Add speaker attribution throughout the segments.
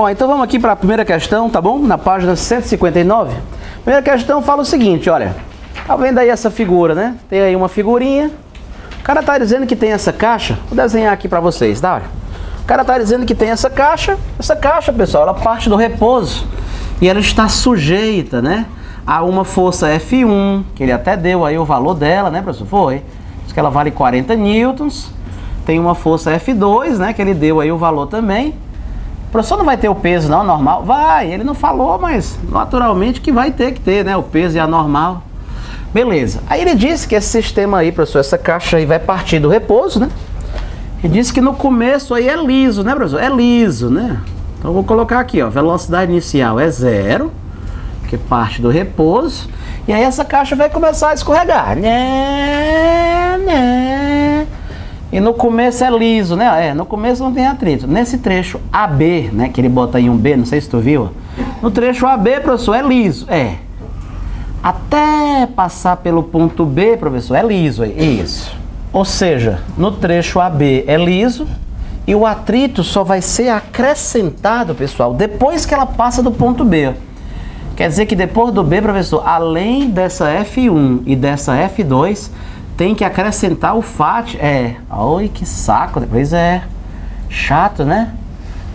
Speaker 1: Bom, então vamos aqui para a primeira questão, tá bom? Na página 159. Primeira questão fala o seguinte, olha. Tá vendo aí essa figura, né? Tem aí uma figurinha. O cara tá dizendo que tem essa caixa. Vou desenhar aqui para vocês, tá? O cara tá dizendo que tem essa caixa. Essa caixa, pessoal, ela parte do repouso. E ela está sujeita, né? A uma força F1, que ele até deu aí o valor dela, né, professor? Foi. Diz que ela vale 40 newtons. Tem uma força F2, né, que ele deu aí o valor também. O professor não vai ter o peso não, normal? Vai, ele não falou, mas naturalmente que vai ter que ter, né, o peso e a normal. Beleza. Aí ele disse que esse sistema aí, professor, essa caixa aí vai partir do repouso, né? Ele disse que no começo aí é liso, né, professor? É liso, né? Então eu vou colocar aqui, ó, velocidade inicial é 0, que parte do repouso. E aí essa caixa vai começar a escorregar. E no começo é liso, né? No começo não tem atrito. Nesse trecho AB, né? Que ele bota aí um B, não sei se tu viu. No trecho AB, professor, é liso. Até passar pelo ponto B, professor, é liso. Isso. Ou seja, no trecho AB é liso e o atrito só vai ser acrescentado, pessoal, depois que ela passa do ponto B. Quer dizer que depois do B, professor, além dessa F1 e dessa F2, tem que acrescentar o FAT. Oi, que saco. Depois chato, né?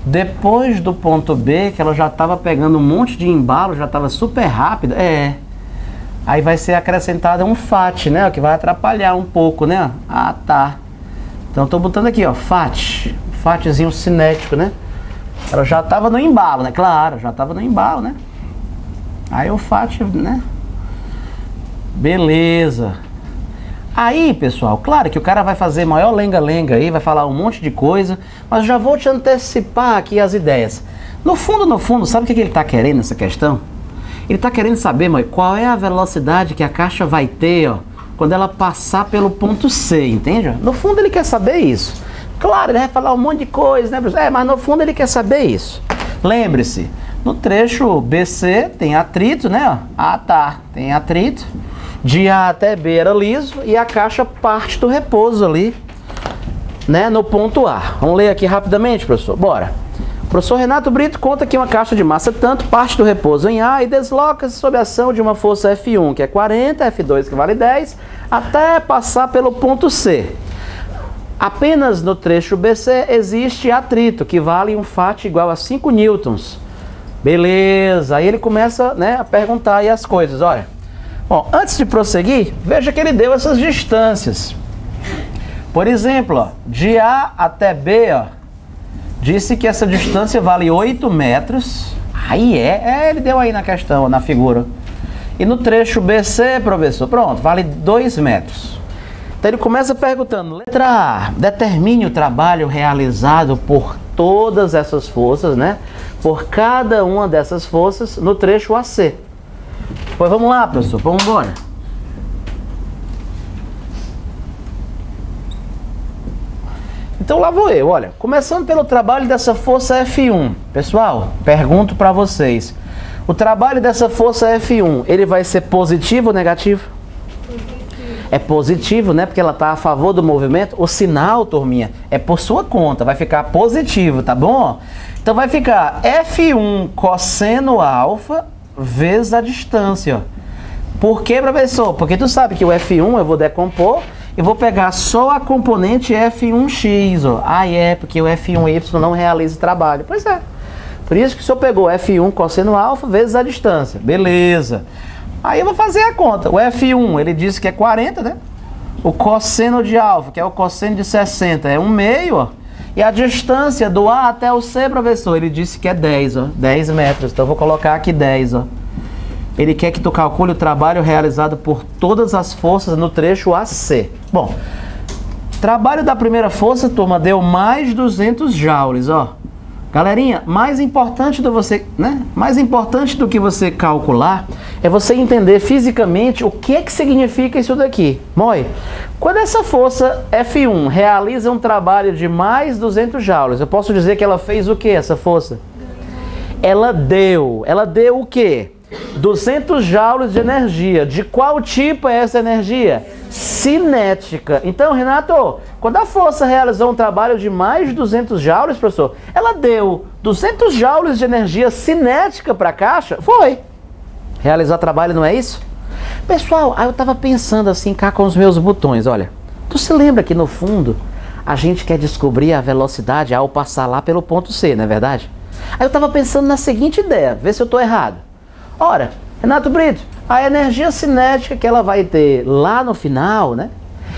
Speaker 1: Depois do ponto B, que ela já estava pegando um monte de embalo, já estava super rápida. Aí vai ser acrescentado um FAT, né? Que vai atrapalhar um pouco, né? Ah, tá. Então estou botando aqui, ó, FAT. FATzinho cinético, né? Ela já estava no embalo, né? Claro, já estava no embalo, né? Aí o FAT, né? Beleza. Aí, pessoal, claro que o cara vai fazer maior lenga-lenga aí, vai falar um monte de coisa, mas já vou te antecipar aqui as ideias. No fundo, sabe o que ele está querendo nessa questão? Ele está querendo saber, mãe, qual é a velocidade que a caixa vai ter, ó, quando ela passar pelo ponto C, entende? No fundo ele quer saber isso. Claro, ele vai falar um monte de coisa, né? Mas no fundo ele quer saber isso. Lembre-se, no trecho BC tem atrito, né? Ah, tá, tem atrito. De A até B era liso e a caixa parte do repouso ali, né, no ponto A. Vamos ler aqui rapidamente, professor? Bora. O professor Renato Brito conta que uma caixa de massa tanto parte do repouso em A e desloca-se sob a ação de uma força F1, que é 40, F2, que vale 10, até passar pelo ponto C. Apenas no trecho BC existe atrito, que vale um FAT igual a 5 newtons. Beleza. Aí ele começa, né, a perguntar aí as coisas, olha. Bom, antes de prosseguir, veja que ele deu essas distâncias. Por exemplo, ó, de A até B, ó, disse que essa distância vale 8 metros. Aí ele deu aí na questão, na figura. E no trecho BC, professor, pronto, vale 2 metros. Então ele começa perguntando, letra A, determine o trabalho realizado por todas essas forças, né? Por cada uma dessas forças no trecho AC. Pois vamos lá, professor, vamos embora. Então lá vou eu, olha, começando pelo trabalho dessa força F1. Pessoal, pergunto para vocês, o trabalho dessa força F1, ele vai ser positivo ou negativo? É positivo, né? Porque ela está a favor do movimento. O sinal, turminha, é por sua conta, vai ficar positivo, tá bom? Então vai ficar F1 cosseno alfa vezes a distância. Por que, professor? Porque tu sabe que o F1 eu vou decompor e vou pegar só a componente F1x. Ó. Porque o F1y não realiza trabalho. Pois é. Por isso que o senhor pegou F1 cosseno alfa vezes a distância. Beleza. Aí eu vou fazer a conta. O F1, ele disse que é 40, né? O cosseno de alfa, que é o cosseno de 60, é 1/2, ó. E a distância do A até o C, professor, ele disse que é 10, ó, 10 metros. Então eu vou colocar aqui 10, ó. Ele quer que tu calcule o trabalho realizado por todas as forças no trecho AC. Bom, trabalho da primeira força, turma, deu mais 200 joules, ó. Galerinha, mais importante do que você calcular é você entender fisicamente o que é que significa isso daqui. Moi, quando essa força F1 realiza um trabalho de mais 200 joules, eu posso dizer que ela fez o que essa força? Ela deu o quê? 200 joules de energia. De qual tipo é essa energia? cinética. Então, Renato, quando a força realizou um trabalho de mais de 200 joules, professor, ela deu 200 joules de energia cinética para a caixa? Foi. Realizar trabalho, não é isso? Pessoal, aí eu tava pensando assim, cá com os meus botões, olha. Tu se lembra que no fundo a gente quer descobrir a velocidade ao passar lá pelo ponto C, não é verdade? Aí eu tava pensando na seguinte ideia, vê se eu tô errado. Ora, Renato Brito, a energia cinética que ela vai ter lá no final, né?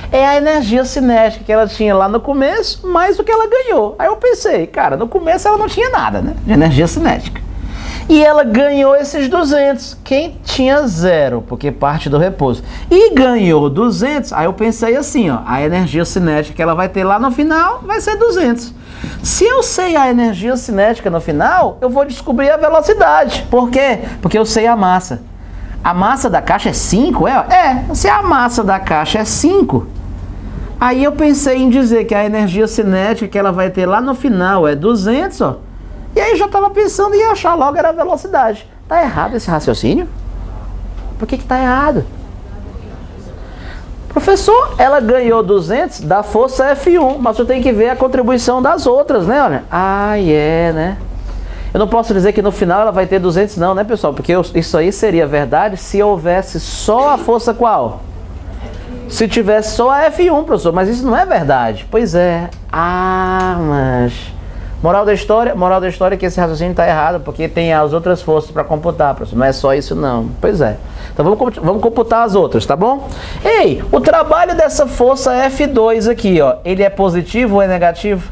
Speaker 1: É a energia cinética que ela tinha lá no começo, mais o que ela ganhou. Aí eu pensei, cara, no começo ela não tinha nada, né? De energia cinética. E ela ganhou esses 200. Quem tinha 0, porque parte do repouso. E ganhou 200. Aí eu pensei assim, ó, a energia cinética que ela vai ter lá no final vai ser 200. Se eu sei a energia cinética no final, eu vou descobrir a velocidade. Por quê? Porque eu sei a massa. A massa da caixa é 5, se a massa da caixa é 5, aí eu pensei em dizer que a energia cinética que ela vai ter lá no final é 200, ó. E aí eu já estava pensando em achar logo era a velocidade. Tá errado esse raciocínio? Por que tá errado? Professor, ela ganhou 200 da força F1, mas você tem que ver a contribuição das outras, né? Olha. Né? Eu não posso dizer que no final ela vai ter 200 não, né, pessoal? Porque isso aí seria verdade se houvesse só a força qual? Se tivesse só a F1, professor, mas isso não é verdade. Pois é. Mas... Moral da história é que esse raciocínio está errado, porque tem as outras forças para computar, professor. Não é só isso não. Pois é. Então vamos computar as outras, tá bom? Ei, o trabalho dessa força F2 aqui, ó, ele é positivo ou é negativo?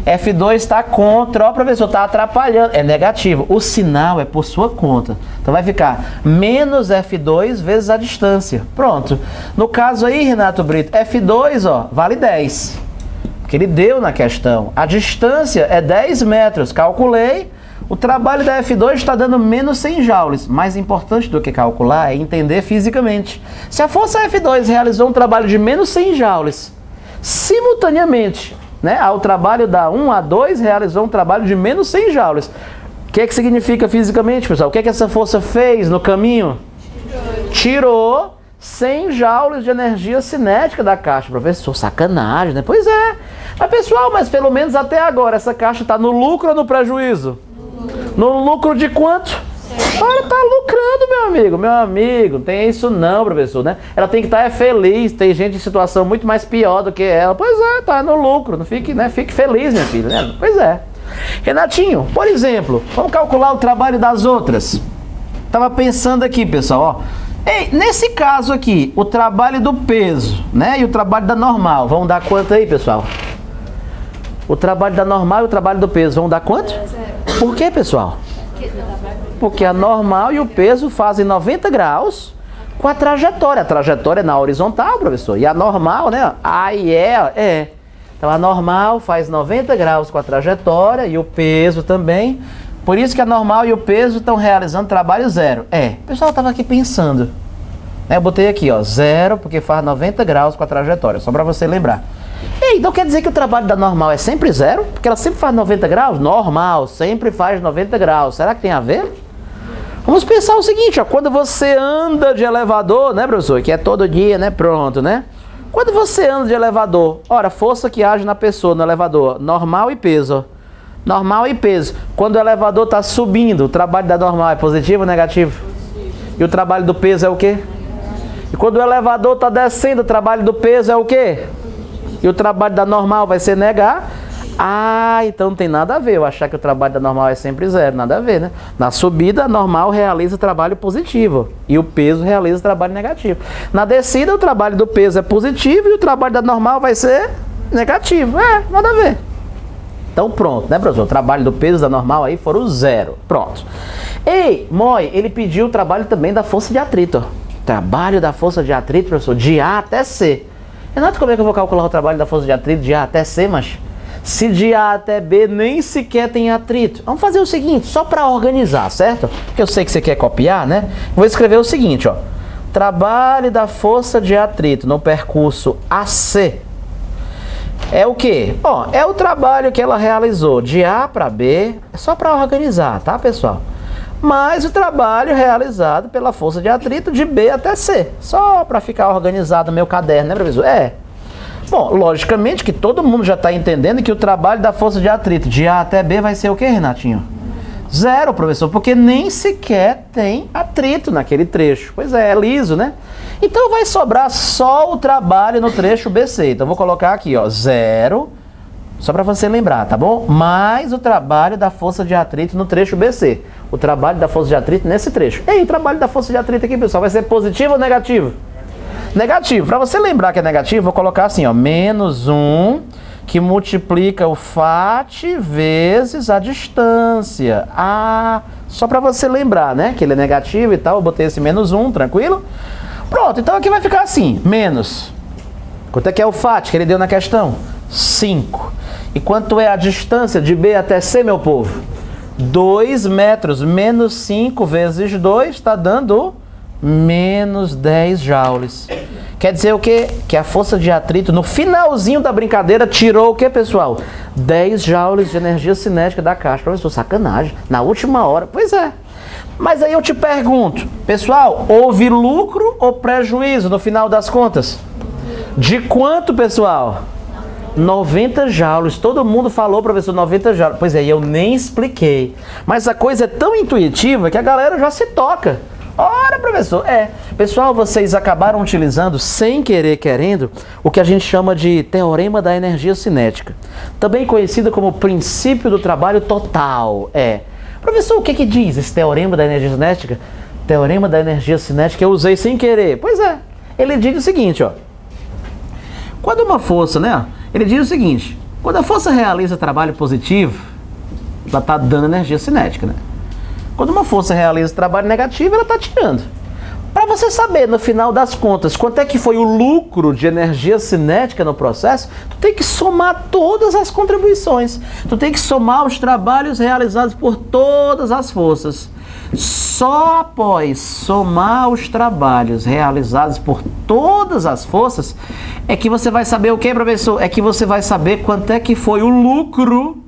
Speaker 1: F2 está contra, ó, professor, está atrapalhando, é negativo. O sinal é por sua conta. Então vai ficar menos F2 vezes a distância. Pronto. No caso aí, Renato Brito, F2, ó, vale 10. Que ele deu na questão. A distância é 10 metros. Calculei. O trabalho da F2 está dando menos 100 joules. Mais importante do que calcular é entender fisicamente. Se a força F2 realizou um trabalho de menos 100 joules, simultaneamente, né, ao trabalho da 1 a 2 realizou um trabalho de menos 100 joules. O que significa fisicamente, pessoal? O que essa força fez no caminho? Tirou 100 joules de energia cinética da caixa. Professor, sacanagem, né? Pois é. Mas pessoal, mas pelo menos até agora essa caixa está no lucro ou no prejuízo? No lucro de quanto? Olha, tá lucrando, meu amigo, não tem isso não, professor, né? Ela tem que estar feliz, tem gente em situação muito mais pior do que ela. Pois é, tá no lucro, não fique, né? Fique feliz, minha filha, né? Pois é. Renatinho, por exemplo, vamos calcular o trabalho das outras. Tava pensando aqui, pessoal, ó. Ei, nesse caso aqui, o trabalho do peso, né, e o trabalho da normal, vão dar quanto aí, pessoal? O trabalho da normal e o trabalho do peso vão dar quanto? Por quê, pessoal? Porque a normal e o peso fazem 90 graus com a trajetória. A trajetória é na horizontal, professor. E a normal, né? Então a normal faz 90 graus com a trajetória e o peso também. Por isso que a normal e o peso estão realizando trabalho zero. O pessoal estava aqui pensando. Eu botei aqui, ó, zero, porque faz 90 graus com a trajetória, só para você lembrar. Então quer dizer que o trabalho da normal é sempre zero? Porque ela sempre faz 90 graus? Normal, sempre faz 90 graus. Será que tem a ver? Vamos pensar o seguinte, ó, quando você anda de elevador, né, professor? Que é todo dia, né? Pronto, né? Quando você anda de elevador, ora, força que age na pessoa no elevador, normal e peso, ó. Normal e peso. Quando o elevador está subindo, o trabalho da normal é positivo ou negativo? E o trabalho do peso é o quê? E quando o elevador está descendo, o trabalho do peso é o quê? E o trabalho da normal vai ser negar? Então não tem nada a ver eu achar que o trabalho da normal é sempre zero. Nada a ver, né? Na subida, a normal realiza trabalho positivo e o peso realiza trabalho negativo. Na descida, o trabalho do peso é positivo e o trabalho da normal vai ser negativo. Nada a ver. Então pronto, né, professor? O trabalho do peso da normal aí foram zero. Pronto. Moi, ele pediu o trabalho também da força de atrito. Trabalho da força de atrito, professor, de A até C. Renato, como é que eu vou calcular o trabalho da força de atrito de A até C, mas se de A até B nem sequer tem atrito? Vamos fazer o seguinte, só para organizar, certo? Porque eu sei que você quer copiar, né? Vou escrever o seguinte, ó. Trabalho da força de atrito no percurso AC é o quê? É o trabalho que ela realizou de A para B, só para organizar, tá, pessoal? mais o trabalho realizado pela força de atrito de B até C. Só para ficar organizado no meu caderno, né, professor? Bom, logicamente que todo mundo já está entendendo que o trabalho da força de atrito de A até B vai ser o quê, Renatinho? 0, professor, porque nem sequer tem atrito naquele trecho. Pois é liso, né? Então vai sobrar só o trabalho no trecho BC. Então vou colocar aqui, ó, 0, só para você lembrar, tá bom? Mais o trabalho da força de atrito no trecho BC. O trabalho da força de atrito nesse trecho. E aí, o trabalho da força de atrito aqui, pessoal, vai ser positivo ou negativo? Negativo. Para você lembrar que é negativo, vou colocar assim, ó, menos 1, que multiplica o FAT vezes a distância. Só para você lembrar, né, que ele é negativo e tal, eu botei esse menos 1, tranquilo? Pronto, então aqui vai ficar assim, menos. Quanto é que é o FAT que ele deu na questão? 5. E quanto é a distância de B até C, meu povo? 2 metros. Menos 5 vezes 2 está dando menos 10 joules. Quer dizer o quê? Que a força de atrito no finalzinho da brincadeira tirou o quê, pessoal? 10 joules de energia cinética da caixa. Professor, sacanagem. Na última hora. Pois é. Mas aí eu te pergunto, pessoal, houve lucro ou prejuízo no final das contas? De quanto, pessoal? 90 joules. Todo mundo falou, professor, 90 joules. Pois é, eu nem expliquei. Mas a coisa é tão intuitiva que a galera já se toca. Ora, professor, pessoal, vocês acabaram utilizando, sem querer querendo, o que a gente chama de teorema da energia cinética. Também conhecido como princípio do trabalho total. Professor, o que diz esse teorema da energia cinética? Teorema da energia cinética eu usei sem querer. Pois é, ele diz o seguinte, ó. Quando uma força, né, ele diz o seguinte, quando a força realiza trabalho positivo, ela está dando energia cinética, né? Quando uma força realiza trabalho negativo, ela está tirando. Para você saber, no final das contas, quanto é que foi o lucro de energia cinética no processo, tu tem que somar todas as contribuições. Tu tem que somar os trabalhos realizados por todas as forças. Só após somar os trabalhos realizados por todas as forças, é que você vai saber o que, professor? É que você vai saber quanto é que foi o lucro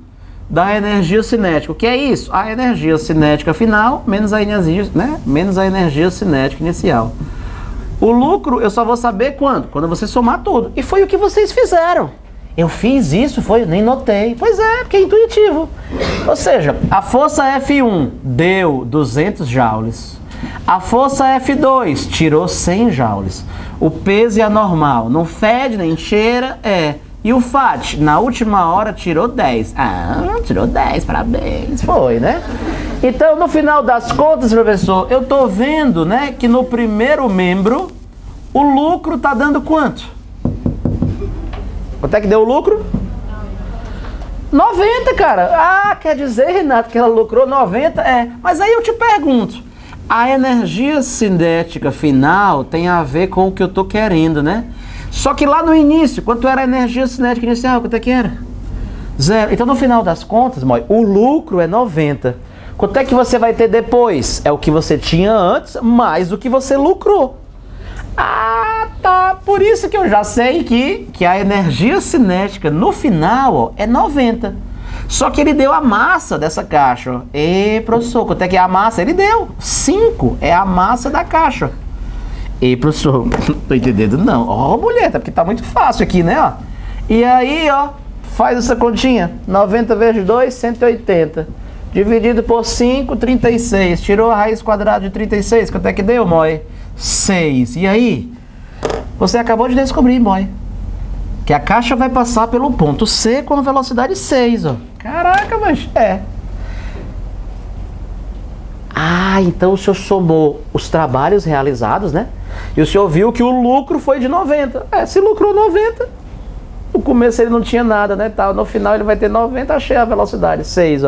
Speaker 1: da energia cinética. O que é isso? A energia cinética final menos a energia, né? Menos a energia cinética inicial. O lucro eu só vou saber quando? Quando você somar tudo. E foi o que vocês fizeram. Eu fiz isso, foi? Nem notei. Pois é, porque é intuitivo. Ou seja, a força F1 deu 200 joules. A força F2 tirou 100 joules. O peso é normal, não fede nem cheira, E o FAT, na última hora, tirou 10. Tirou 10, parabéns. Foi, né? Então, no final das contas, professor, eu tô vendo, né, que no primeiro membro, o lucro tá dando quanto? Quanto é que deu o lucro? 90, cara. Quer dizer, Renato, que ela lucrou 90? Mas aí eu te pergunto, a energia cinética final tem a ver com o que eu tô querendo, né? Só que lá no início, quanto era a energia cinética inicial? Quanto é que era? 0. Então, no final das contas, o lucro é 90. Quanto é que você vai ter depois? É o que você tinha antes, mais o que você lucrou. Tá. Por isso que eu já sei que a energia cinética no final é 90. Só que ele deu a massa dessa caixa. Professor, quanto é que é a massa? Ele deu 5. É a massa da caixa. Professor, não tô entendendo não. Mulher, porque tá muito fácil aqui, né? E aí, faz essa continha. 90 vezes 2, 180. Dividido por 5, 36. Tirou a raiz quadrada de 36. Quanto é que deu, Moi? 6. E aí? Você acabou de descobrir, Moi, que a caixa vai passar pelo ponto C com velocidade 6, Caraca, mas então o senhor somou os trabalhos realizados, né? E o senhor viu que o lucro foi de 90. Se lucrou 90, no começo ele não tinha nada, né? No final ele vai ter 90, achei a velocidade, 6,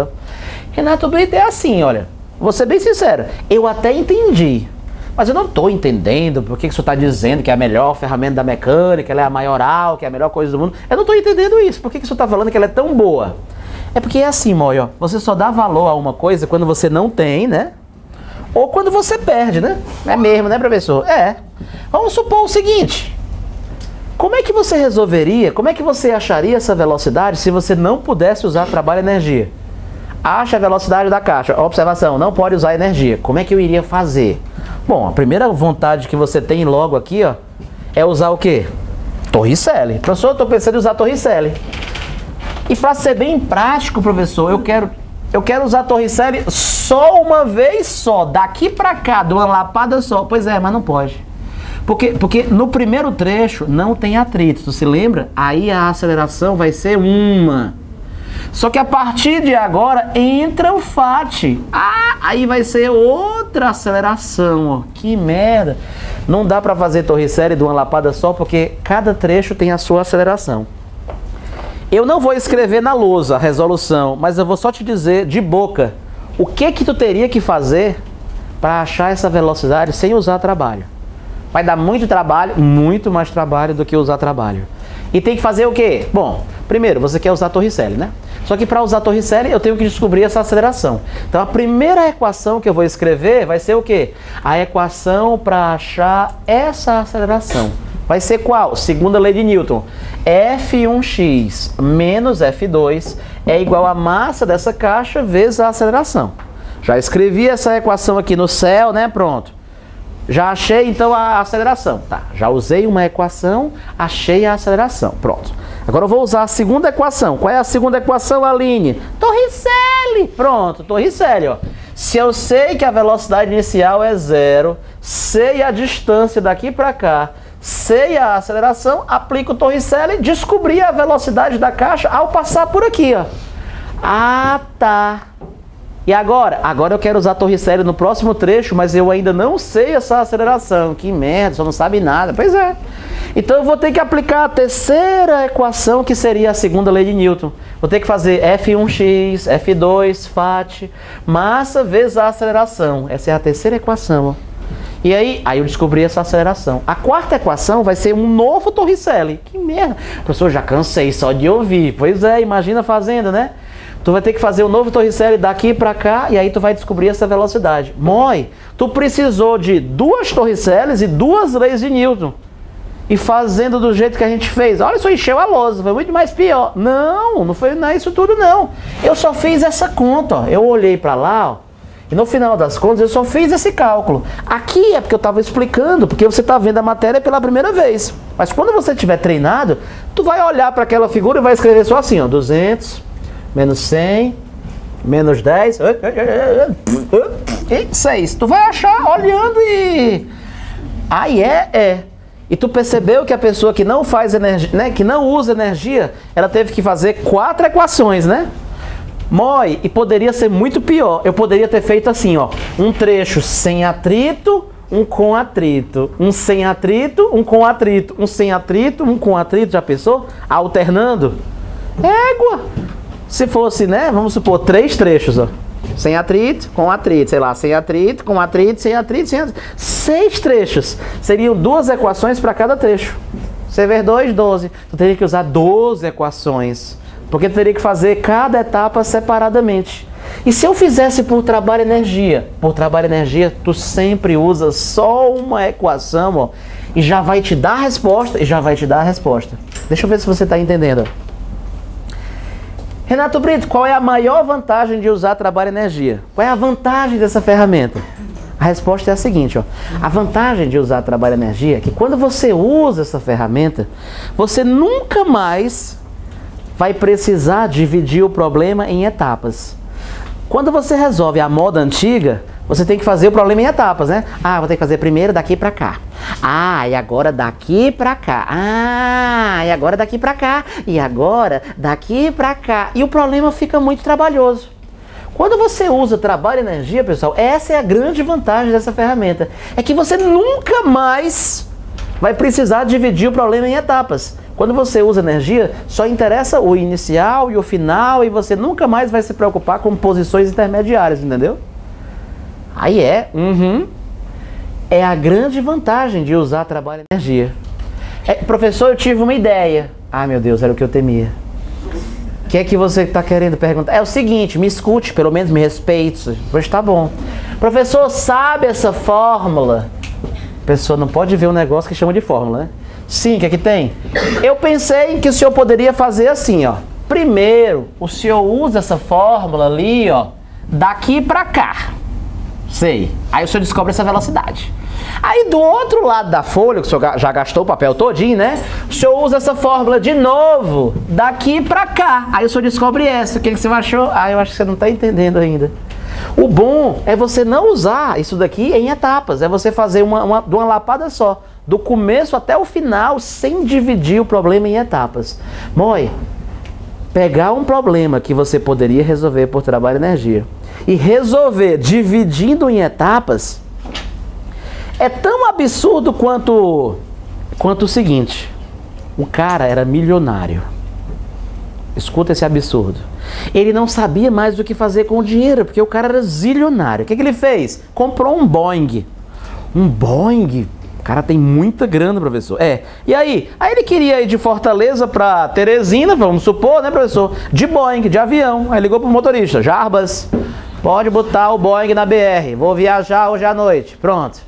Speaker 1: Renato Brito, é assim, olha, vou ser bem sincero, eu até entendi, mas eu não estou entendendo por que o senhor está dizendo que é a melhor ferramenta da mecânica, ela é a maioral, que é a melhor coisa do mundo. Eu não estou entendendo isso. Por que o senhor está falando que ela é tão boa? É porque é assim, Moi, você só dá valor a uma coisa quando você não tem, né? Ou quando você perde, né? É mesmo, né, professor? Vamos supor o seguinte. Como é que você resolveria, como é que você acharia essa velocidade se você não pudesse usar trabalho e energia? Acha a velocidade da caixa. Observação, não pode usar energia. Como é que eu iria fazer? Bom, a primeira vontade que você tem logo aqui, ó, é usar o quê? Torricelli. Professor, eu estou pensando em usar Torricelli. E para ser bem prático, professor, eu quero usar Torricelli só uma vez só, daqui para cá, de uma lapada só. Pois é, mas não pode. Porque no primeiro trecho não tem atrito, tu se lembra? Aí a aceleração vai ser uma. Só que a partir de agora entra o FAT. Aí vai ser outra aceleração, ó. Que merda. Não dá para fazer Torricelli de uma lapada só, porque cada trecho tem a sua aceleração. Eu não vou escrever na lousa a resolução, mas eu vou só te dizer de boca o que tu teria que fazer para achar essa velocidade sem usar trabalho. Vai dar muito trabalho, muito mais trabalho do que usar trabalho. E tem que fazer o quê? Bom, primeiro, você quer usar Torricelli, né? Só que para usar Torricelli, eu tenho que descobrir essa aceleração. Então, a primeira equação que eu vou escrever vai ser o quê? A equação para achar essa aceleração. Vai ser qual? Segunda lei de Newton. F1x menos F2 é igual a massa dessa caixa vezes a aceleração. Já escrevi essa equação aqui no céu, né? Pronto. Já achei, então, a aceleração. Tá, já usei uma equação, achei a aceleração. Pronto. Agora eu vou usar a segunda equação. Qual é a segunda equação, Aline? Torricelli. Pronto, Torricelli, ó. Se eu sei que a velocidade inicial é zero, sei a distância daqui para cá, sei a aceleração, aplico o Torricelli, descobri a velocidade da caixa ao passar por aqui, ó. Ah, tá. E agora? Agora eu quero usar Torricelli no próximo trecho, mas eu ainda não sei essa aceleração. Que merda, só não sabe nada. Pois é. Então eu vou ter que aplicar a terceira equação, que seria a segunda lei de Newton. Vou ter que fazer F1x, F2, FAT, massa vezes a aceleração. Essa é a terceira equação, ó. E aí eu descobri essa aceleração. A quarta equação vai ser um novo Torricelli. Que merda. Professor, já cansei só de ouvir. Pois é, imagina fazendo, né? Tu vai ter que fazer um novo Torricelli daqui para cá e aí tu vai descobrir essa velocidade. Moi, tu precisou de 2 Torricellis e 2 leis de Newton. E fazendo do jeito que a gente fez. Olha, só encheu a lousa, foi muito mais pior. Não foi isso tudo não. Eu só fiz essa conta, ó. Eu olhei para lá, ó. E no final das contas eu só fiz esse cálculo. Aqui é porque eu estava explicando, porque você está vendo a matéria pela primeira vez. Mas quando você tiver treinado, tu vai olhar para aquela figura e vai escrever só assim, ó, 200, menos 100, menos 10, e 6. Tu vai achar olhando e... Aí E tu percebeu que a pessoa que não faz energia, né, que não usa energia, ela teve que fazer 4 equações, né? Moi, e poderia ser muito pior. Eu poderia ter feito assim, ó, um trecho sem atrito, um com atrito, um sem atrito, um com atrito, um sem atrito, um com atrito, já pensou? Alternando? Égua! Se fosse, né, vamos supor, 3 trechos, ó. Sem atrito, com atrito, sei lá, sem atrito, com atrito, sem atrito, sem atrito. 6 trechos. Seriam 2 equações para cada trecho. C vezes 2, 12. Tu teria que usar 12 equações. Porque tu teria que fazer cada etapa separadamente. E se eu fizesse por trabalho e energia? Por trabalho e energia, tu sempre usa só uma equação, ó. E já vai te dar a resposta, Deixa eu ver se você está entendendo, ó. Renato Brito, qual é a maior vantagem de usar trabalho e energia? Qual é a vantagem dessa ferramenta? A resposta é a seguinte, ó. A vantagem de usar trabalho e energia é que quando você usa essa ferramenta, você nunca mais vai precisar dividir o problema em etapas. Quando você resolve a moda antiga, você tem que fazer o problema em etapas, né? Ah, vou ter que fazer primeiro daqui pra cá. Ah, e agora daqui pra cá. Ah, e agora daqui pra cá. E agora daqui pra cá. E o problema fica muito trabalhoso. Quando você usa trabalho e energia, pessoal, essa é a grande vantagem dessa ferramenta. É que você nunca mais vai precisar dividir o problema em etapas. Quando você usa energia, só interessa o inicial e o final e você nunca mais vai se preocupar com posições intermediárias, entendeu? Aí é a grande vantagem de usar trabalho e energia. Professor, eu tive uma ideia. Ah, meu Deus, era o que eu temia. O que é que você está querendo perguntar? É o seguinte, me escute, pelo menos me respeite. Pois tá bom. Professor, sabe essa fórmula? A pessoa não pode ver um negócio que chama de fórmula, né? Sim, o que é que tem? Eu pensei que o senhor poderia fazer assim, ó. Primeiro, o senhor usa essa fórmula ali, ó, daqui para cá. Sei. Aí o senhor descobre essa velocidade. Aí do outro lado da folha, que o senhor já gastou o papel todinho, né? O senhor usa essa fórmula de novo, daqui para cá. Aí o senhor descobre essa. O que você achou? Ah, eu acho que você não está entendendo ainda. O bom é você não usar isso daqui em etapas. É você fazer de uma lapada só. Do começo até o final, sem dividir o problema em etapas. Moi, pegar um problema que você poderia resolver por trabalho e energia e resolver dividindo em etapas é tão absurdo quanto o seguinte. O cara era milionário. Escuta esse absurdo. Ele não sabia mais o que fazer com o dinheiro, porque o cara era zilionário. O que ele fez? Comprou um Boeing. Um Boeing? O cara tem muita grana, professor. E aí? Aí ele queria ir de Fortaleza para Teresina, vamos supor, né, professor? De Boeing, de avião. Aí ligou pro motorista. Jarbas, pode botar o Boeing na BR. Vou viajar hoje à noite. Pronto.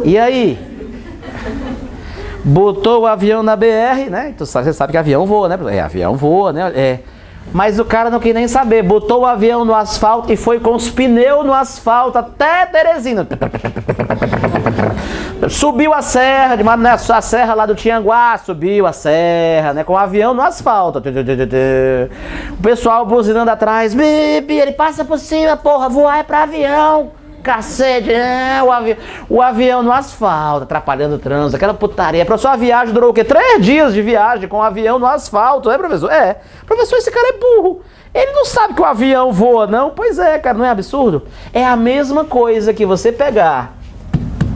Speaker 1: E aí? Botou o avião na BR, né? Então, você sabe que avião voa, né? Avião voa, né? Mas o cara não quis nem saber. Botou o avião no asfalto e foi com os pneus no asfalto até Teresina. Subiu a serra, a serra lá do Tianguá, subiu a serra, né? Com o avião no asfalto. O pessoal buzinando atrás. Bibi, ele passa por cima, porra, voar é pra avião. Cacete, o avião no asfalto, atrapalhando o trânsito, aquela putaria. Professor, a viagem durou o quê? 3 dias de viagem com o avião no asfalto, professor? Professor, esse cara é burro. Ele não sabe que o avião voa, não? Pois é, cara, não é absurdo? É a mesma coisa que você pegar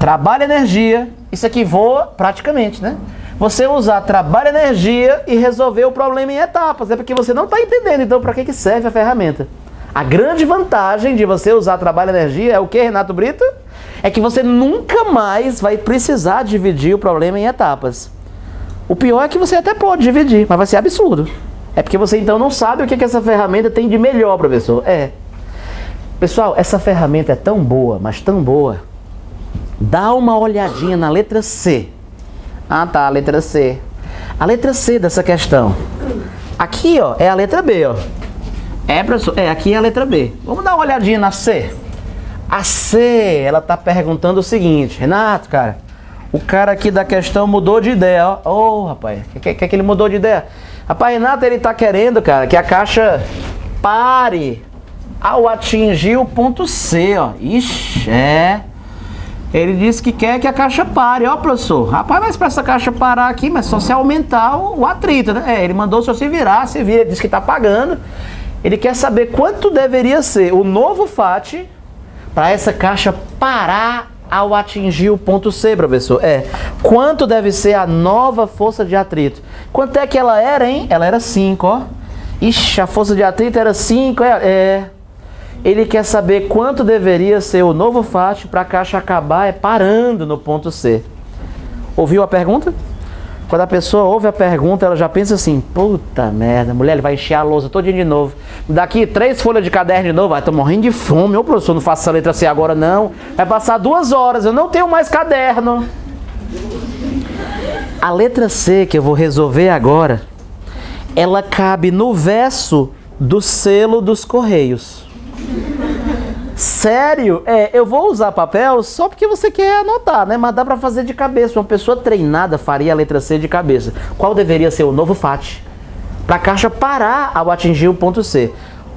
Speaker 1: trabalho e energia, isso aqui voa praticamente, né? Você usar trabalho e energia e resolver o problema em etapas, é porque você não está entendendo, então, para que serve a ferramenta. A grande vantagem de você usar trabalho e energia é o que, Renato Brito? É que você nunca mais vai precisar dividir o problema em etapas. O pior é que você até pode dividir, mas vai ser absurdo. É porque você então não sabe o que essa ferramenta tem de melhor, professor. Pessoal, essa ferramenta é tão boa, mas tão boa. Dá uma olhadinha na letra C. Ah tá, a letra C. A letra C dessa questão. Aqui, ó, é a letra B, ó. Professor, aqui é a letra B. Vamos dar uma olhadinha na C. A C, ela tá perguntando o seguinte. Renato, cara, o cara aqui da questão mudou de ideia, ó. Rapaz, o que ele mudou de ideia? Rapaz, Renato, ele tá querendo, cara, que a caixa pare ao atingir o ponto C, ó. Ixi, Ele disse que quer que a caixa pare, ó, professor. Rapaz, mas para essa caixa parar aqui, mas só se aumentar o atrito, né? Ele mandou só se virar, ele disse que tá pagando. Ele quer saber quanto deveria ser o novo FAT para essa caixa parar ao atingir o ponto C, professor. Quanto deve ser a nova força de atrito? Quanto é que ela era, hein? Ela era 5, ó. Ixi, a força de atrito era 5, Ele quer saber quanto deveria ser o novo FAT para a caixa acabar parando no ponto C. Ouviu a pergunta? Quando a pessoa ouve a pergunta, ela já pensa assim, puta merda, mulher, ele vai encher a lousa todinha de novo. Daqui 3 folhas de caderno de novo, tô morrendo de fome. Ô, professor, não faço essa letra C agora não. Vai passar 2 horas, eu não tenho mais caderno. A letra C que eu vou resolver agora, ela cabe no verso do selo dos Correios. Sério? Eu vou usar papel só porque você quer anotar, né? Mas dá pra fazer de cabeça. Uma pessoa treinada faria a letra C de cabeça. Qual deveria ser o novo FAT? Pra caixa parar ao atingir o ponto C.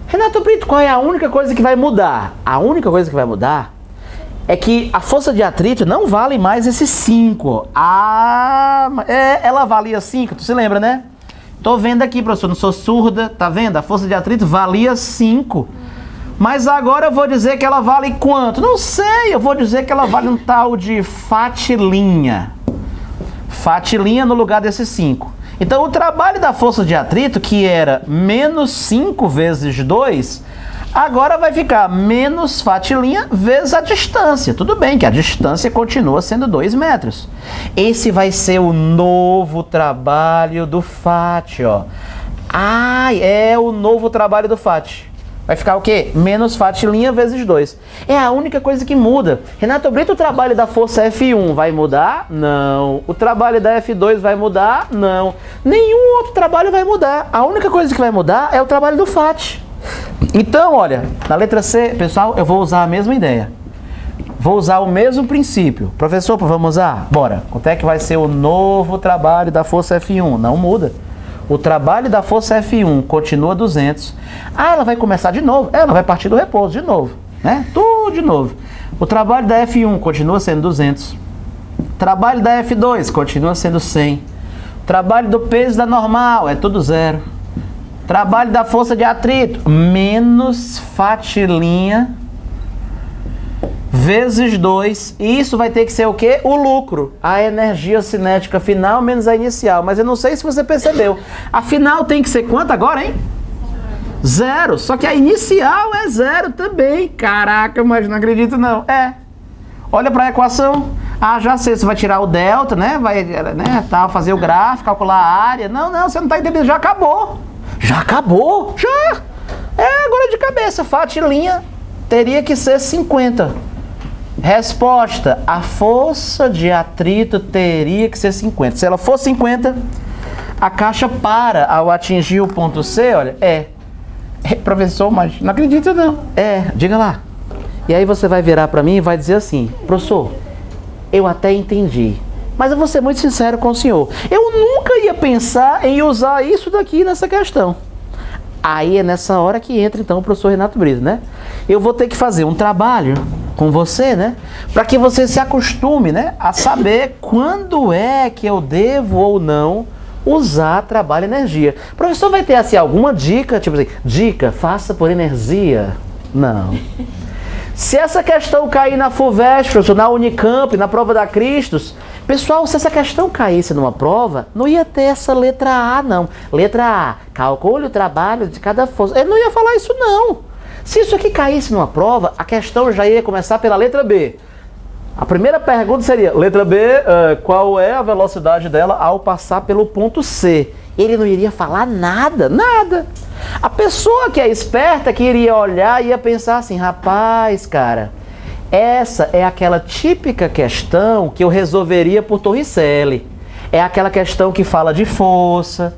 Speaker 1: Renato Brito, qual é a única coisa que vai mudar? A única coisa que vai mudar é que a força de atrito não vale mais esse 5. Ela valia 5, tu se lembra, né? Tô vendo aqui, professor, não sou surda, tá vendo? A força de atrito valia 5. Mas agora eu vou dizer que ela vale quanto? Não sei, eu vou dizer que ela vale um tal de fatilinha. Fatilinha no lugar desse 5. Então o trabalho da força de atrito, que era menos 5 vezes 2, agora vai ficar menos fatilinha vezes a distância. Tudo bem que a distância continua sendo 2 metros. Esse vai ser o novo trabalho do FAT, ó. É o novo trabalho do FAT. Vai ficar o quê? Menos fatilinha vezes 2. É a única coisa que muda. Renato Brito, o trabalho da força F1 vai mudar? Não. O trabalho da F2 vai mudar? Não. Nenhum outro trabalho vai mudar. A única coisa que vai mudar é o trabalho do FAT. Então, olha, na letra C, pessoal, eu vou usar a mesma ideia. Vou usar o mesmo princípio. Professor, vamos usar? Bora. Quanto é que vai ser o novo trabalho da força F1? Não muda. O trabalho da força F1 continua 200. Ah, ela vai começar de novo. Ela vai partir do repouso de novo, né? Tudo de novo. O trabalho da F1 continua sendo 200. O trabalho da F2 continua sendo 100. O trabalho do peso da normal é tudo 0. Trabalho da força de atrito, menos fatilinha vezes 2. E isso vai ter que ser o quê? O lucro. A energia cinética final menos a inicial. Mas eu não sei se você percebeu. A final tem que ser quanto agora, hein? 0. Só que a inicial é 0 também. Caraca, mas não acredito não. É. Olha para a equação. Ah, já sei. Você vai tirar o delta, né? Vai, né, tá, fazer o gráfico, calcular a área. Não, você não tá entendendo. Já acabou. Já acabou? Já. É, agora de cabeça. Fatilinha teria que ser 50. Resposta, a força de atrito teria que ser 50. Se ela for 50, a caixa para ao atingir o ponto C, olha, professor, mas não acredito não. Diga lá. E aí você vai virar para mim e vai dizer assim, professor, eu até entendi, mas eu vou ser muito sincero com o senhor. Eu nunca ia pensar em usar isso daqui nessa questão. Aí é nessa hora que entra então o professor Renato Brito, né? Eu vou ter que fazer um trabalho com você, né? Para que você se acostume, né? A saber quando é que eu devo ou não usar trabalho e energia. O professor vai ter assim alguma dica, tipo assim, dica, faça por energia? Não. Se essa questão cair na FUVEST, na Unicamp, na prova da Cristos, pessoal, se essa questão caísse numa prova, não ia ter essa letra A, não. Letra A, calcule o trabalho de cada força. Ele não ia falar isso, não. Se isso aqui caísse numa prova, a questão já ia começar pela letra B. A primeira pergunta seria, letra B, qual é a velocidade dela ao passar pelo ponto C? Ele não iria falar nada, nada. A pessoa que é esperta, que iria olhar, ia pensar assim, rapaz, cara, essa é aquela típica questão que eu resolveria por Torricelli. É aquela questão que fala de força.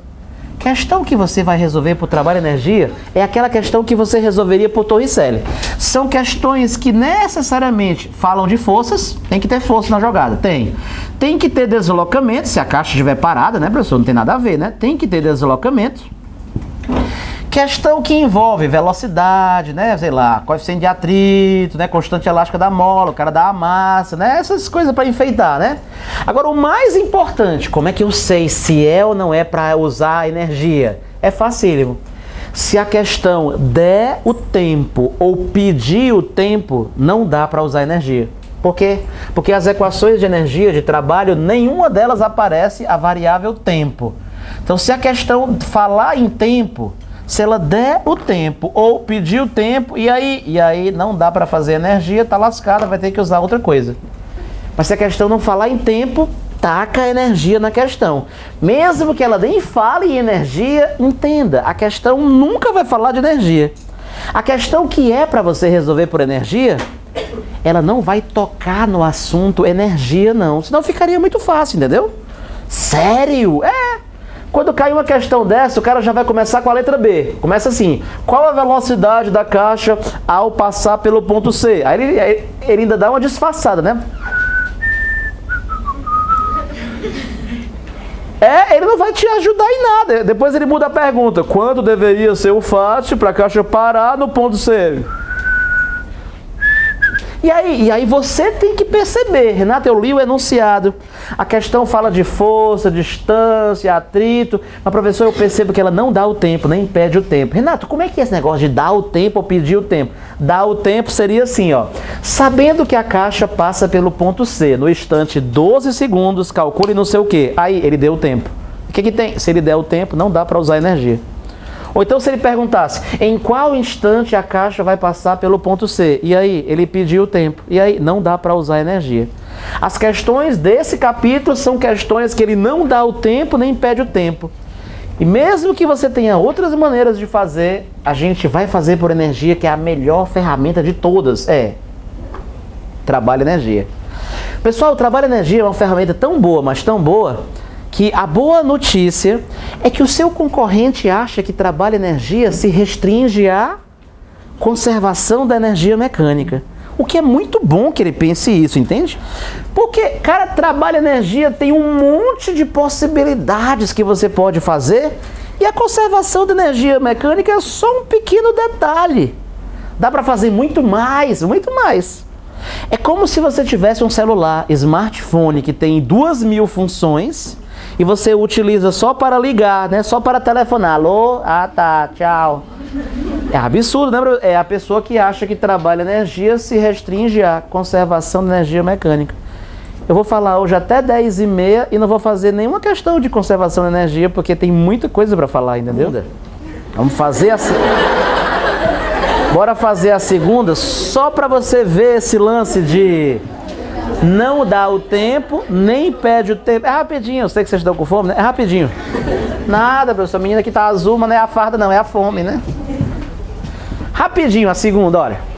Speaker 1: Questão que você vai resolver por trabalho e energia é aquela questão que você resolveria por Torricelli. São questões que necessariamente falam de forças, tem que ter força na jogada, tem que ter deslocamento, se a caixa estiver parada, né, professor? Não tem nada a ver, né? Tem que ter deslocamento. Questão que envolve velocidade, né, sei lá, coeficiente de atrito, né, constante elástica da mola, o cara dá a massa, né, essas coisas para enfeitar, né? Agora, o mais importante, como é que eu sei se é ou não é para usar energia? É facílimo. Se a questão der o tempo ou pedir o tempo, não dá para usar energia. Por quê? Porque as equações de energia, de trabalho, nenhuma delas aparece a variável tempo. Então, se a questão falar em tempo, se ela der o tempo ou pedir o tempo, e aí não dá para fazer energia, tá lascada, vai ter que usar outra coisa. Mas se a questão não falar em tempo, taca a energia na questão. Mesmo que ela nem fale em energia, entenda, a questão nunca vai falar de energia. A questão que é para você resolver por energia, ela não vai tocar no assunto energia não, senão ficaria muito fácil, entendeu? Sério? Quando cai uma questão dessa, o cara já vai começar com a letra B. Começa assim, qual a velocidade da caixa ao passar pelo ponto C? Aí ele ainda dá uma disfarçada, né? Ele não vai te ajudar em nada. Depois ele muda a pergunta. Quanto deveria ser o FAT para a caixa parar no ponto C? E aí você tem que perceber, Renato, eu li o enunciado, a questão fala de força, distância, atrito, mas professor, eu percebo que ela não dá o tempo, nem pede o tempo. Renato, como é que é esse negócio de dar o tempo ou pedir o tempo? Dar o tempo seria assim, ó, sabendo que a caixa passa pelo ponto C, no instante 12 segundos, calcule não sei o que, aí ele deu o tempo. O que tem? Se ele der o tempo, não dá para usar energia. Ou então se ele perguntasse, em qual instante a caixa vai passar pelo ponto C? E aí, ele pediu o tempo. E aí, não dá para usar energia. As questões desse capítulo são questões que ele não dá o tempo, nem pede o tempo. E mesmo que você tenha outras maneiras de fazer, a gente vai fazer por energia, que é a melhor ferramenta de todas. Trabalho energia. Pessoal, o trabalho energia é uma ferramenta tão boa, mas tão boa, que a boa notícia é que o seu concorrente acha que trabalho energia se restringe à conservação da energia mecânica. O que é muito bom que ele pense isso, entende? Porque, cara, trabalho energia tem um monte de possibilidades que você pode fazer e a conservação da energia mecânica é só um pequeno detalhe. Dá para fazer muito mais, muito mais. É como se você tivesse um celular, smartphone, que tem 2.000 funções e você utiliza só para ligar, né? Só para telefonar. Alô? Ah, tá, tchau. É absurdo, né? É a pessoa que acha que trabalha energia se restringe à conservação da energia mecânica. Eu vou falar hoje até 10h30 e não vou fazer nenhuma questão de conservação de energia, porque tem muita coisa para falar, entendeu? Vamos fazer assim. Bora fazer a segunda só para você ver esse lance de não dar o tempo, nem pede o tempo. É rapidinho, eu sei que vocês estão com fome, né? É rapidinho. Nada, professor, a menina que tá azul, mas não é a farda não, é a fome, né? Rapidinho a segunda, olha.